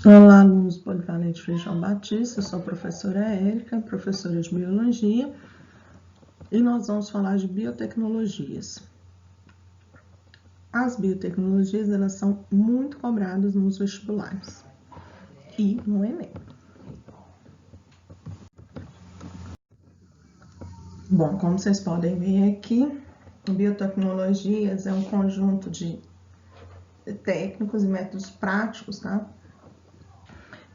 Olá, alunos do Polivalente Feijão Batista, eu sou a professora Érica, professora de Biologia, e nós vamos falar de biotecnologias. As biotecnologias, elas são muito cobradas nos vestibulares e no Enem. Bom, como vocês podem ver aqui, biotecnologias é um conjunto de técnicos e métodos práticos, tá?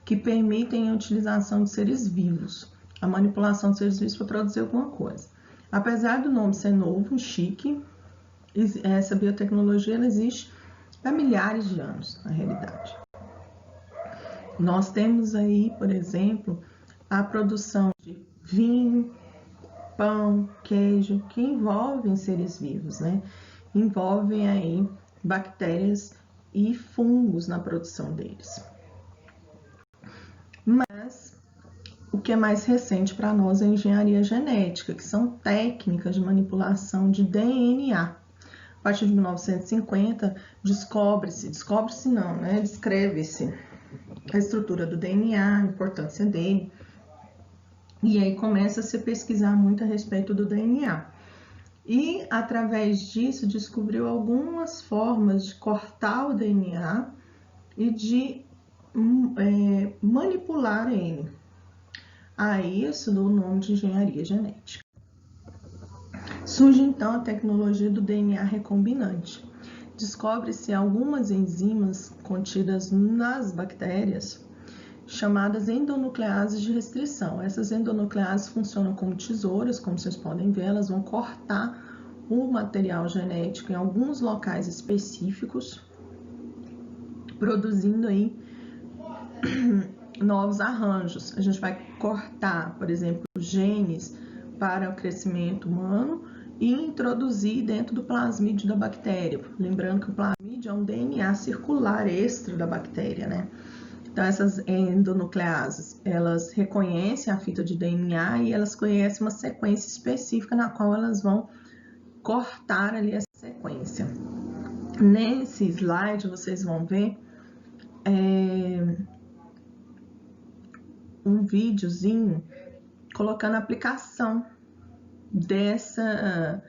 Que permitem a utilização de seres vivos, a manipulação de seres vivos para produzir alguma coisa. Apesar do nome ser novo, chique, essa biotecnologia ela existe há milhares de anos, na realidade. Nós temos aí, por exemplo, a produção de vinho, pão, queijo, que envolvem seres vivos, né? Envolvem aí bactérias e fungos na produção deles. Mas o que é mais recente para nós é a engenharia genética, que são técnicas de manipulação de DNA. A partir de 1950, descreve-se a estrutura do DNA, a importância dele, e aí começa a se pesquisar muito a respeito do DNA. E, através disso, descobriu algumas formas de cortar o DNA e de manipular ele. A isso dou o nome de engenharia genética. Surge então a tecnologia do DNA recombinante. Descobre-se algumas enzimas contidas nas bactérias chamadas endonucleases de restrição. Essas endonucleases funcionam como tesouras, como vocês podem ver, elas vão cortar o material genético em alguns locais específicos, produzindo aí novos arranjos. A gente vai cortar, por exemplo, genes para o crescimento humano e introduzir dentro do plasmídio da bactéria. Lembrando que o plasmídio é um DNA circular extra da bactéria, né? Então, essas endonucleases, elas reconhecem a fita de DNA e elas conhecem uma sequência específica na qual elas vão cortar ali essa sequência. Nesse slide, vocês vão ver um videozinho colocando a aplicação dessa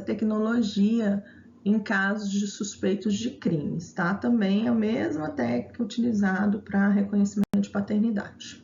tecnologia em casos de suspeitos de crimes, tá? Também é a mesma técnica utilizada para reconhecimento de paternidade.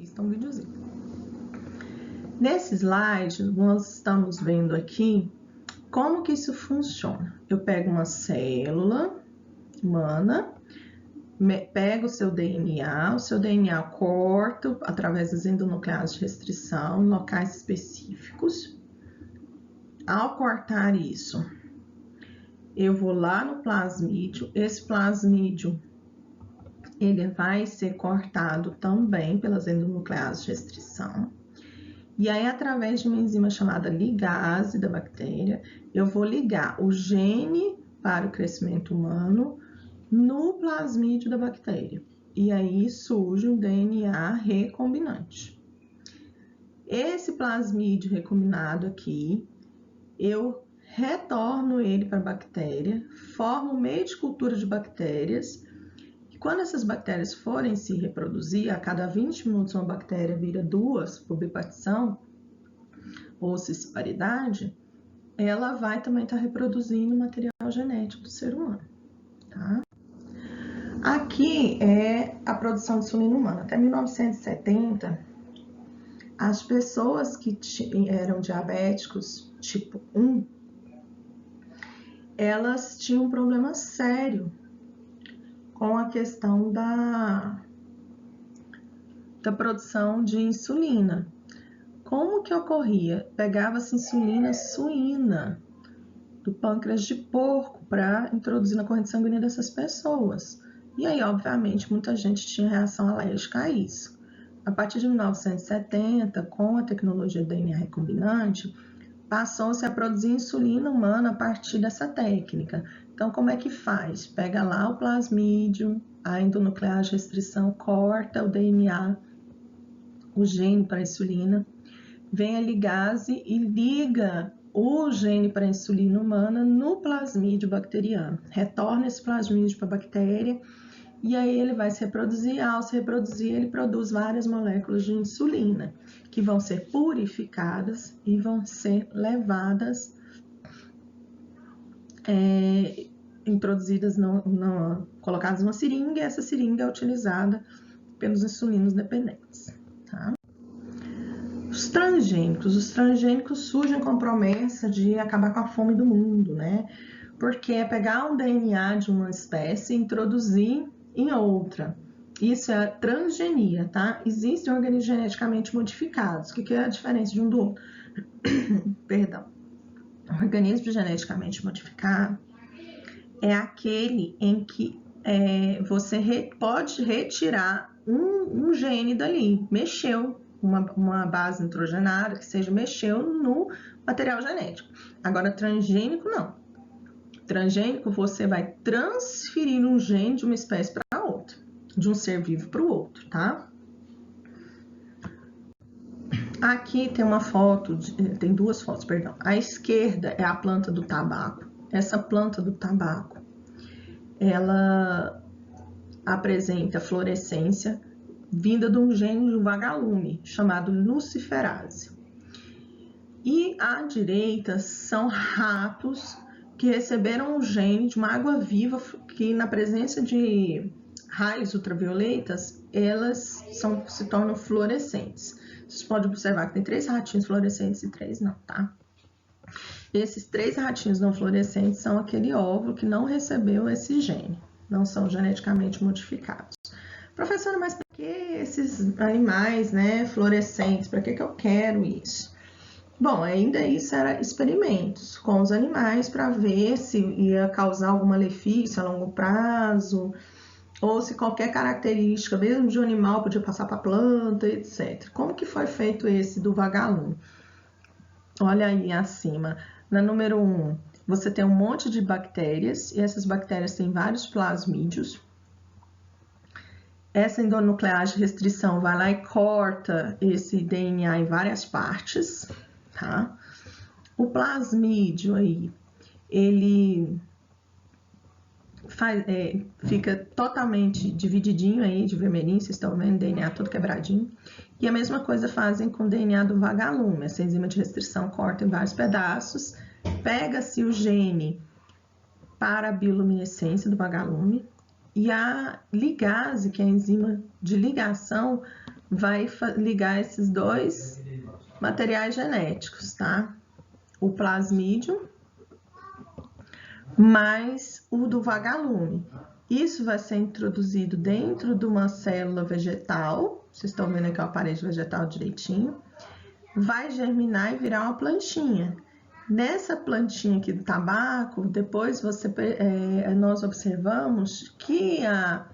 Assista um videozinho. Nesse slide, nós estamos vendo aqui como que isso funciona. Eu pego uma célula humana, pego o seu DNA corto através das endonucleases de restrição em locais específicos. Ao cortar isso, eu vou lá no plasmídio, esse plasmídio ele vai ser cortado também pelas endonucleases de restrição. E aí, através de uma enzima chamada ligase da bactéria, eu vou ligar o gene para o crescimento humano no plasmídio da bactéria. E aí surge um DNA recombinante. Esse plasmídio recombinado aqui, eu retorno ele para a bactéria, formo um meio de cultura de bactérias. E quando essas bactérias forem se reproduzir, a cada 20 minutos uma bactéria vira 2 por bipartição ou cisparidade, ela vai também estar reproduzindo o material genético do ser humano. Tá? Aqui é a produção de insulina humana. Até 1970, as pessoas que eram diabéticos tipo 1, elas tinham um problema sério com a questão da produção de insulina. Como que ocorria? Pegava-se insulina suína do pâncreas de porco para introduzir na corrente sanguínea dessas pessoas. E aí, obviamente, muita gente tinha reação alérgica a isso. A partir de 1970, com a tecnologia do DNA recombinante, passou-se a produzir insulina humana a partir dessa técnica. Então, como é que faz? Pega lá o plasmídio, a endonuclease de restrição, corta o DNA, o gene para a insulina, vem a ligase e liga o gene para a insulina humana no plasmídio bacteriano. Retorna esse plasmídio para a bactéria e aí ele vai se reproduzir. Ao se reproduzir, ele produz várias moléculas de insulina que vão ser purificadas e vão ser levadas, introduzidas, colocadas numa seringa, e essa seringa é utilizada pelos insulinos dependentes. Tá? Os transgênicos surgem com a promessa de acabar com a fome do mundo, né? Porque é pegar um DNA de uma espécie e introduzir em outra. Isso é transgenia, tá? Existem organismos geneticamente modificados. O que é a diferença de um do outro? Perdão. O organismo geneticamente modificado é aquele em que você pode retirar um gene dali, mexeu uma base nitrogenada, que seja, mexeu no material genético. Agora, transgênico, não. Transgênico, você vai transferir um gene de uma espécie para outra, de um ser vivo para o outro, tá? Aqui tem uma foto, tem duas fotos, perdão. À esquerda é a planta do tabaco. Essa planta do tabaco, ela apresenta fluorescência vinda de um gene de um vagalume chamado luciferase. E à direita são ratos que receberam um gene de uma água viva que, na presença de raios ultravioletas, elas se tornam fluorescentes. Vocês podem observar que tem 3 ratinhos fluorescentes e 3 não, tá? Esses 3 ratinhos não fluorescentes são aquele óvulo que não recebeu esse gene, não são geneticamente modificados. Professora, mas para que esses animais, né, fluorescentes? Para que eu quero isso? Bom, ainda isso era experimentos com os animais para ver se ia causar algum malefício a longo prazo, ou se qualquer característica, mesmo de um animal, podia passar para a planta, etc. Como que foi feito esse do vagalume? Olha aí acima, na número 1, você tem um monte de bactérias, e essas bactérias têm vários plasmídios. Essa endonuclease de restrição vai lá e corta esse DNA em várias partes, tá? O plasmídio aí, ele fica totalmente divididinho aí, de vermelhinho, vocês estão vendo, DNA todo quebradinho. E a mesma coisa fazem com o DNA do vagalume. Essa enzima de restrição corta em vários pedaços, pega-se o gene para a bioluminescência do vagalume, e a ligase, que é a enzima de ligação, vai ligar esses dois materiais genéticos, tá? O plasmídio mais o do vagalume. Isso vai ser introduzido dentro de uma célula vegetal, vocês estão vendo aqui o aparelho vegetal direitinho, vai germinar e virar uma plantinha. Nessa plantinha aqui do tabaco, depois nós observamos que a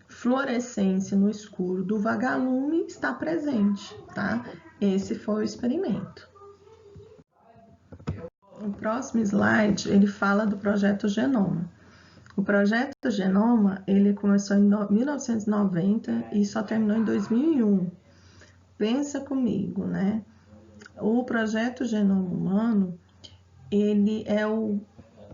fluorescência no escuro do vagalume está presente, tá? Esse foi o experimento. O próximo slide, ele fala do projeto Genoma. O projeto Genoma, ele começou em 1990 e só terminou em 2001. Pensa comigo, né? O projeto Genoma Humano, ele é o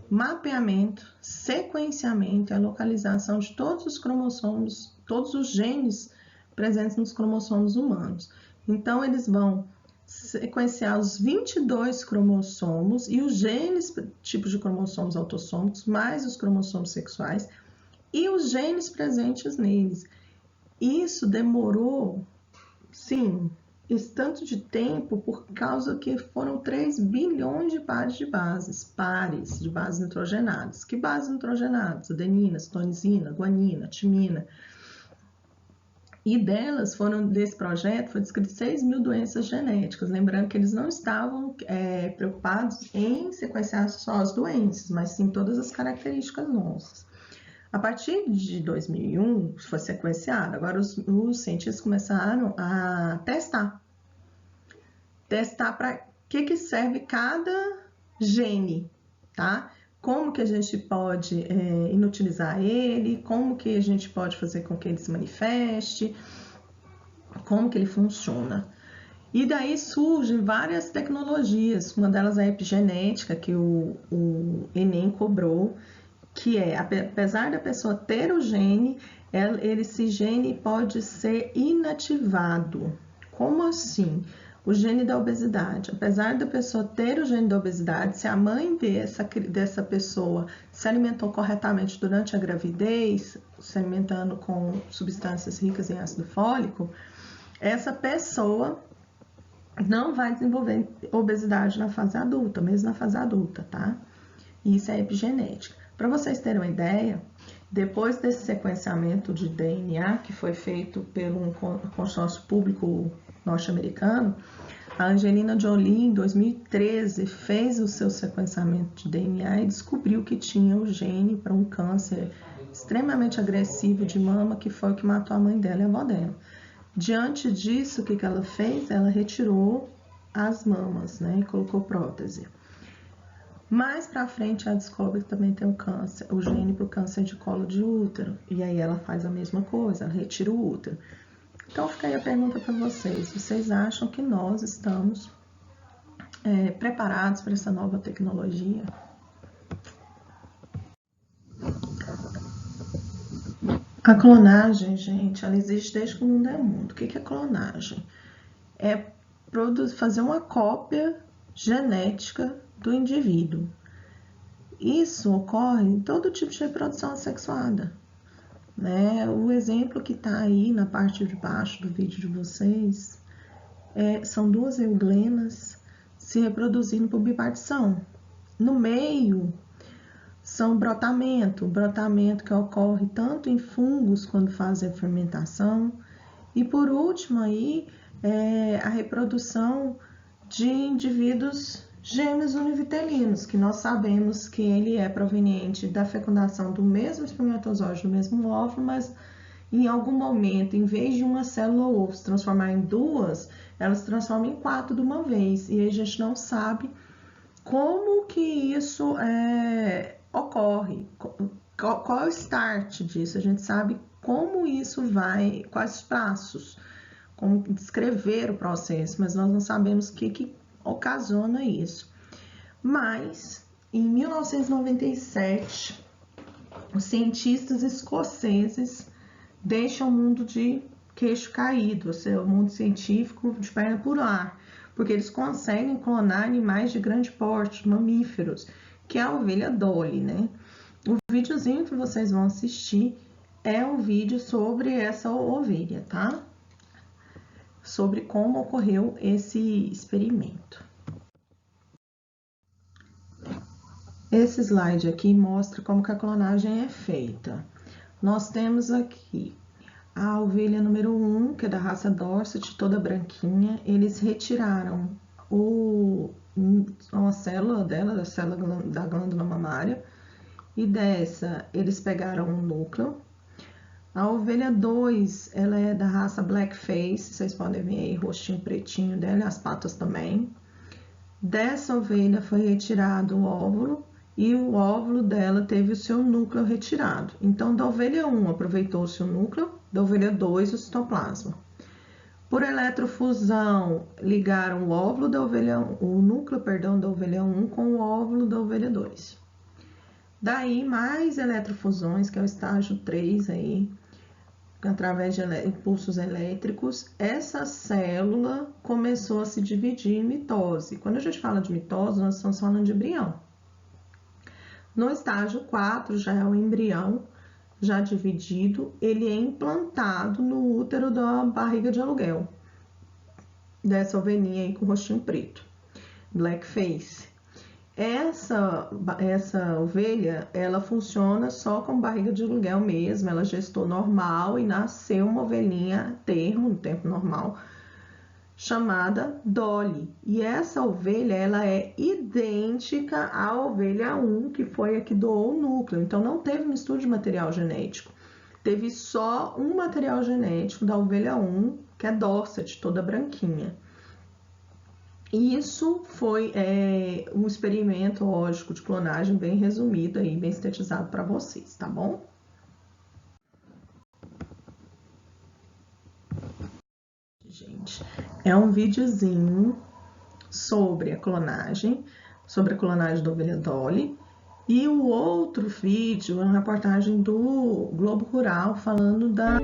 mapeamento, sequenciamento e a localização de todos os cromossomos, todos os genes presentes nos cromossomos humanos. Então, eles vão sequenciar os 22 cromossomos e os genes, tipos de cromossomos autossômicos, mais os cromossomos sexuais e os genes presentes neles. Isso demorou, sim, esse tanto de tempo por causa que foram 3 bilhões de pares de bases nitrogenadas. Que bases nitrogenadas? Adenina, citosina, guanina, timina. E desse projeto, foi descrito 6 mil doenças genéticas. Lembrando que eles não estavam preocupados em sequenciar só as doenças, mas sim todas as características nossas. A partir de 2001, foi sequenciado. Agora, os cientistas começaram a testar. Testar para que serve cada gene, tá? Como que a gente pode inutilizar ele, como que a gente pode fazer com que ele se manifeste, como que ele funciona. E daí surgem várias tecnologias, uma delas é a epigenética, que o Enem cobrou, que é, apesar da pessoa ter o gene, esse gene pode ser inativado. Como assim? O gene da obesidade. Apesar da pessoa ter o gene da obesidade, se a mãe dessa pessoa se alimentou corretamente durante a gravidez, se alimentando com substâncias ricas em ácido fólico, essa pessoa não vai desenvolver obesidade na fase adulta, mesmo na fase adulta, tá? Isso é epigenética. Para vocês terem uma ideia, depois desse sequenciamento de DNA, que foi feito pelo um consórcio público norte-americano, a Angelina Jolie, em 2013, fez o seu sequenciamento de DNA e descobriu que tinha o gene para um câncer extremamente agressivo de mama, que foi o que matou a mãe dela e a avó dela. Diante disso, o que ela fez? Ela retirou as mamas, né, e colocou prótese. Mais para frente, ela descobre que também tem o gene para o câncer de colo de útero. E aí ela faz a mesma coisa, ela retira o útero. Então, fica aí a pergunta para vocês. Vocês acham que nós estamos preparados para essa nova tecnologia? A clonagem, gente, ela existe desde que o mundo é mundo. O que é clonagem? É fazer uma cópia genética do indivíduo. Isso ocorre em todo tipo de reprodução assexuada, né? O exemplo que está aí na parte de baixo do vídeo de vocês são 2 euglenas se reproduzindo por bipartição. No meio são brotamento que ocorre tanto em fungos quando fazem a fermentação, e por último aí a reprodução de indivíduos gêmeos univitelinos, que nós sabemos que ele é proveniente da fecundação do mesmo espermatozoide, do mesmo óvulo, mas em algum momento, em vez de uma célula ou ovo se transformar em 2, ela se transforma em 4 de uma vez, e aí a gente não sabe como que isso ocorre, qual é o start disso, a gente sabe como isso vai, quais os passos, como descrever o processo, mas nós não sabemos o que ocasiona isso. Mas, em 1997, os cientistas escoceses deixam o mundo de queixo caído, ou seja, o mundo científico de perna por ar, porque eles conseguem clonar animais de grande porte, mamíferos, que é a ovelha Dolly, né? O videozinho que vocês vão assistir é um vídeo sobre essa ovelha, tá? sobre como ocorreu esse experimento. Esse slide aqui mostra como que a clonagem é feita. Nós temos aqui a ovelha número 1, que é da raça Dorset, toda branquinha. Eles retiraram uma célula dela, da célula da glândula mamária, e dessa eles pegaram um núcleo. A ovelha 2, ela é da raça Blackface, vocês podem ver aí o rostinho pretinho dela e as patas também. Dessa ovelha foi retirado o óvulo e o óvulo dela teve o seu núcleo retirado. Então, da ovelha 1 aproveitou-se o núcleo, da ovelha 2 o citoplasma. Por eletrofusão, ligaram o óvulo da ovelha, o núcleo, perdão, da ovelha 1 com o óvulo da ovelha 2. Daí, mais eletrofusões, que é o estágio 3 aí, através de impulsos elétricos, essa célula começou a se dividir em mitose. Quando a gente fala de mitose, nós estamos falando de embrião. No estágio 4, já é o embrião já dividido, ele é implantado no útero da barriga de aluguel, dessa ovelhinha aí com o rostinho preto, Blackface. Essa ovelha, ela funciona só com barriga de aluguel mesmo, ela gestou normal e nasceu uma ovelhinha termo, no tempo normal, chamada Dolly. E essa ovelha, ela é idêntica à ovelha 1, que foi a que doou o núcleo. Então, não teve mistura de material genético. Teve só um material genético da ovelha 1, que é Dorset, toda branquinha. Isso foi um experimento, lógico, de clonagem bem resumido aí, bem sintetizado para vocês, tá bom? Gente, é um videozinho sobre a clonagem da ovelha Dolly. E o outro vídeo é uma reportagem do Globo Rural falando da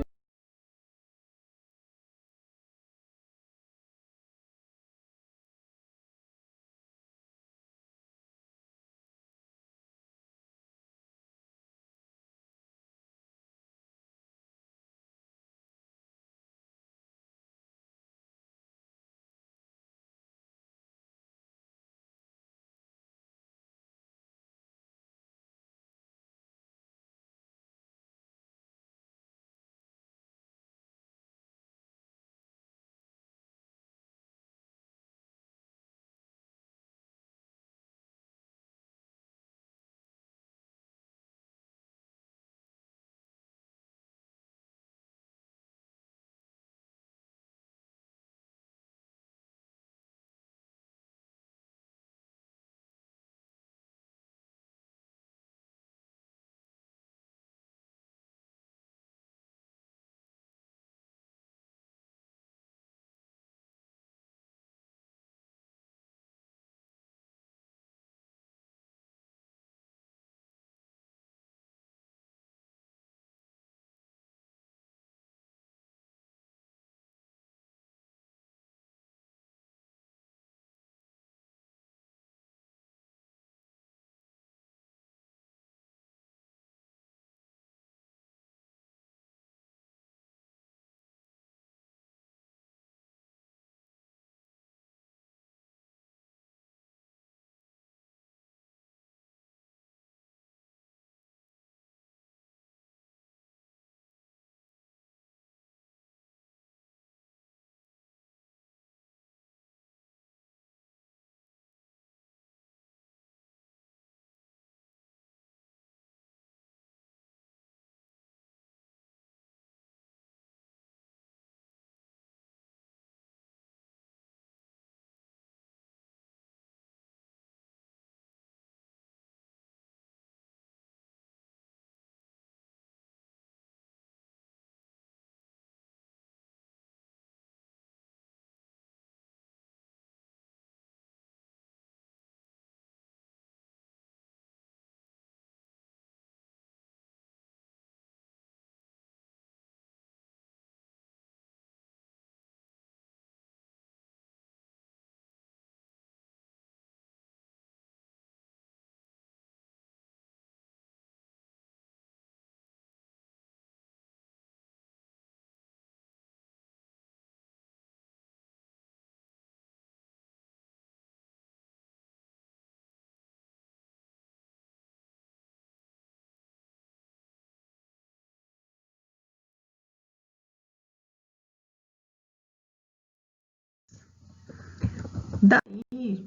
Daí,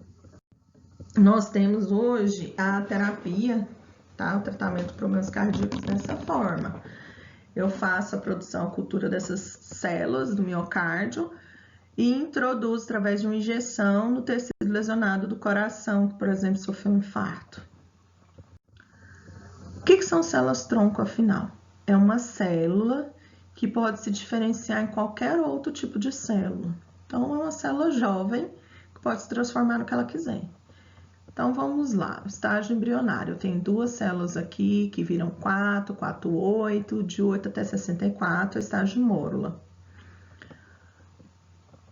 nós temos hoje a terapia, tá? O tratamento de problemas cardíacos dessa forma. Eu faço a produção, a cultura dessas células do miocárdio e introduzo através de uma injeção no tecido lesionado do coração, que, por exemplo, sofreu um infarto. O que são células-tronco, afinal? É uma célula que pode se diferenciar em qualquer outro tipo de célula. Então, é uma célula jovem que pode se transformar no que ela quiser. Então, vamos lá. Estágio embrionário. Eu tenho 2 células aqui que viram 4, 4, 8, de 8 até 64, é estágio mórula.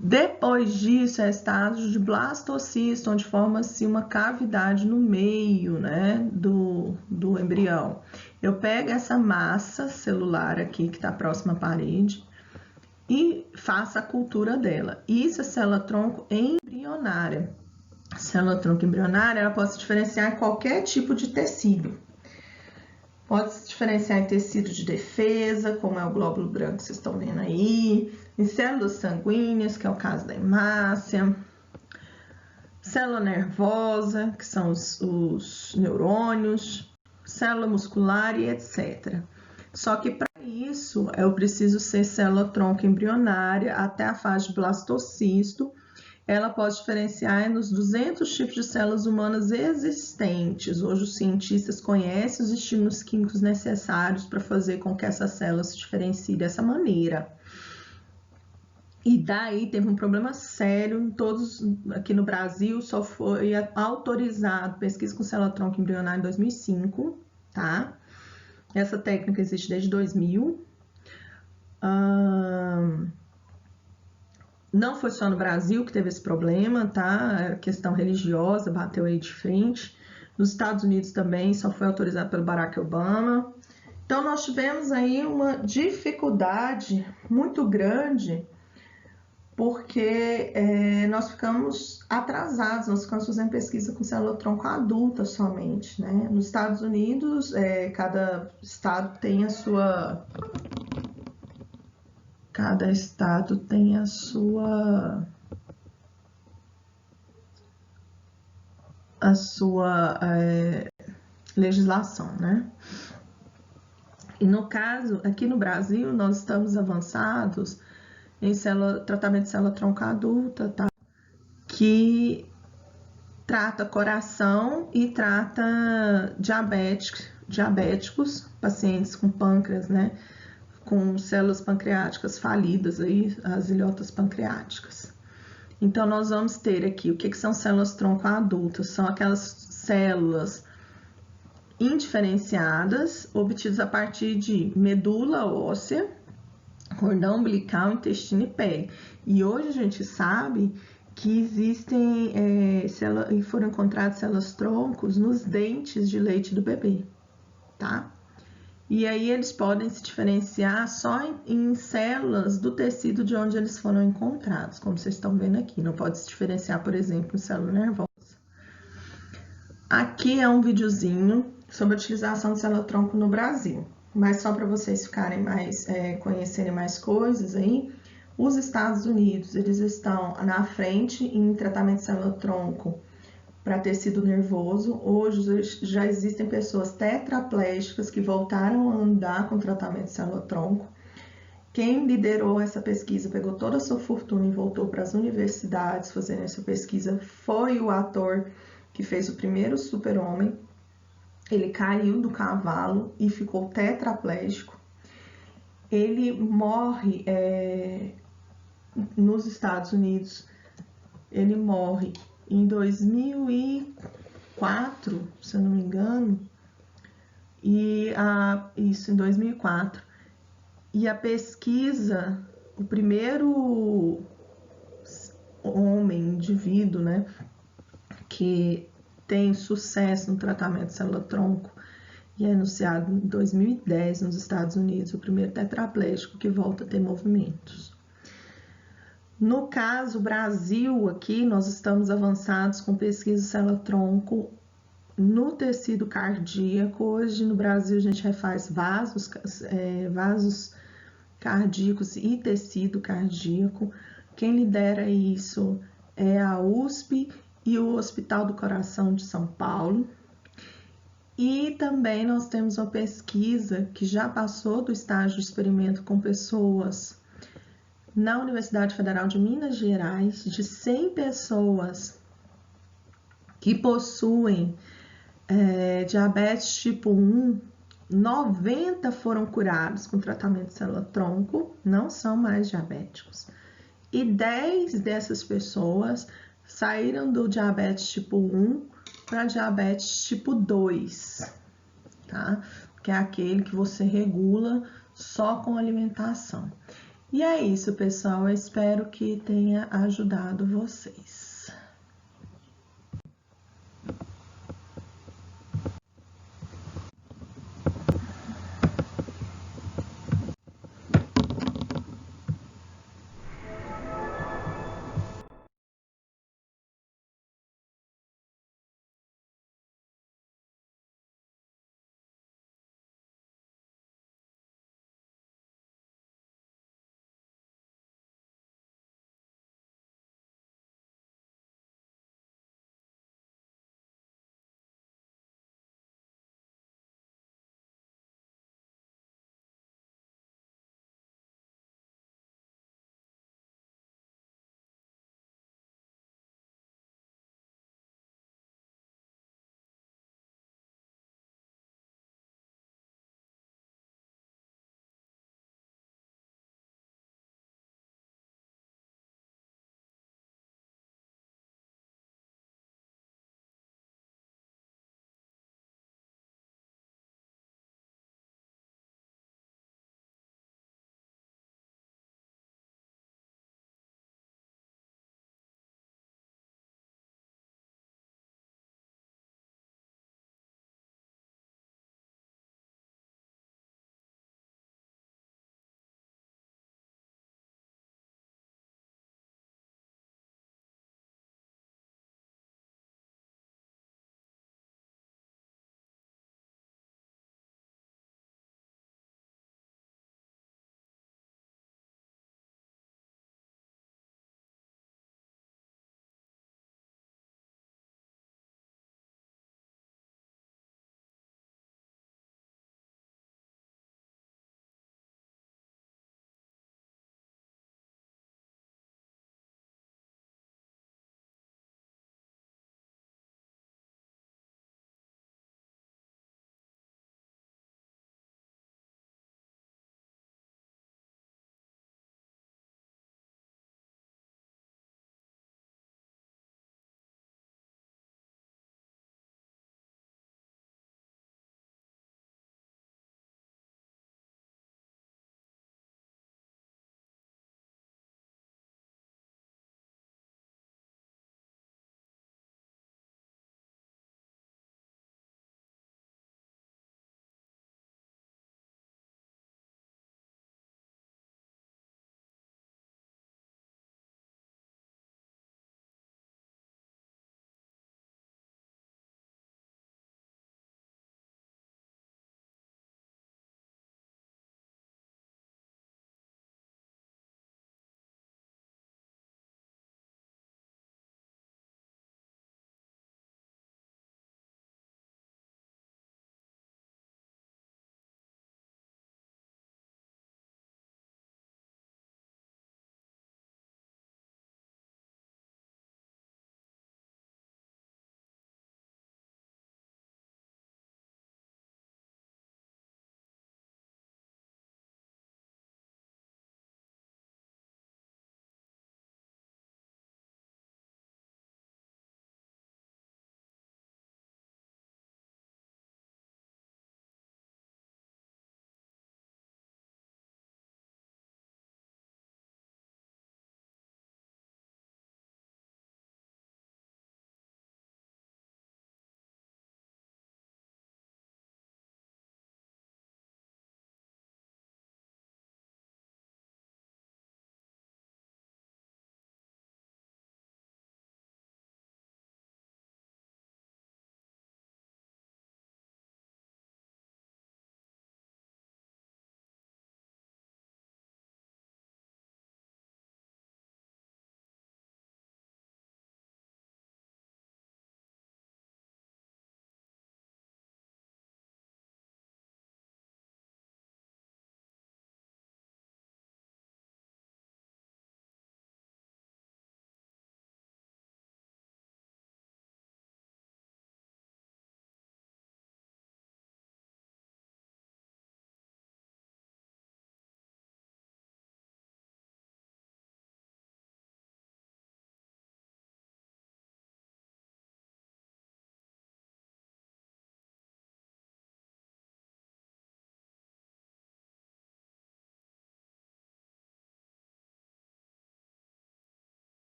Depois disso, é estágio de blastocisto, onde forma-se uma cavidade no meio, né, do embrião. Eu pego essa massa celular aqui, que está próxima à parede, e faço a cultura dela. Isso é célula-tronco embrionária. A célula-tronco embrionária, ela pode se diferenciar em qualquer tipo de tecido. Pode se diferenciar em tecido de defesa, como é o glóbulo branco que vocês estão vendo aí, em células sanguíneas, que é o caso da hemácia, célula nervosa, que são os neurônios, célula muscular e etc. Só que para isso eu preciso ser célula-tronco embrionária até a fase de blastocisto. Ela pode diferenciar nos 200 tipos de células humanas existentes. Hoje os cientistas conhecem os estímulos químicos necessários para fazer com que essa célula se diferencie dessa maneira. E daí teve um problema sério, todos aqui no Brasil só foi autorizado pesquisa com célula-tronco embrionária em 2005, tá? Essa técnica existe desde 2000. Não foi só no Brasil que teve esse problema, tá? A questão religiosa bateu aí de frente. Nos Estados Unidos também só foi autorizado pelo Barack Obama. Então, nós tivemos aí uma dificuldade muito grande, porque nós ficamos atrasados, nós ficamos fazendo pesquisa com célula-tronco adulta somente, né? Nos Estados Unidos, cada estado tem a sua... Cada estado tem a sua legislação, né? E no caso, aqui no Brasil, nós estamos avançados em tratamento de célula-tronco adulta, tá? Que trata coração e trata diabéticos, pacientes com pâncreas, né? Com células pancreáticas falidas, aí, as ilhotas pancreáticas. Então, nós vamos ter aqui o que são células-tronco adultas. São aquelas células indiferenciadas, obtidas a partir de medula óssea, cordão umbilical, intestino e pele. E hoje a gente sabe que existem e foram encontradas células-troncos nos dentes de leite do bebê, tá? E aí eles podem se diferenciar só em células do tecido de onde eles foram encontrados, como vocês estão vendo aqui. Não pode se diferenciar, por exemplo, em célula nervosa. Aqui é um videozinho sobre a utilização de célula-tronco no Brasil. Mas só para vocês ficarem mais, conhecerem mais coisas aí, os Estados Unidos, eles estão na frente em tratamento de célula-tronco para tecido nervoso. Hoje já existem pessoas tetraplégicas que voltaram a andar com tratamento de célula-tronco. Quem liderou essa pesquisa, pegou toda a sua fortuna e voltou para as universidades fazendo essa pesquisa, foi o ator que fez o primeiro super-homem. Ele caiu do cavalo e ficou tetraplégico. Ele morre nos Estados Unidos. Ele morre em 2004, se eu não me engano, isso, em 2004. E a pesquisa, o primeiro homem, indivíduo, né, que tem sucesso no tratamento de célula-tronco, e é anunciado em 2010 nos Estados Unidos, o primeiro tetraplégico que volta a ter movimentos. No caso, Brasil, aqui, nós estamos avançados com pesquisa de célula-tronco no tecido cardíaco. Hoje, no Brasil, a gente refaz vasos cardíacos e tecido cardíaco. Quem lidera isso é a USP e o Hospital do Coração de São Paulo. E também nós temos uma pesquisa que já passou do estágio de experimento com pessoas na Universidade Federal de Minas Gerais, de 100 pessoas que possuem diabetes tipo 1, 90 foram curados com tratamento de célula-tronco, não são mais diabéticos. E 10 dessas pessoas saíram do diabetes tipo 1 para diabetes tipo 2, tá? Que é aquele que você regula só com alimentação. E é isso, pessoal. Eu espero que tenha ajudado vocês.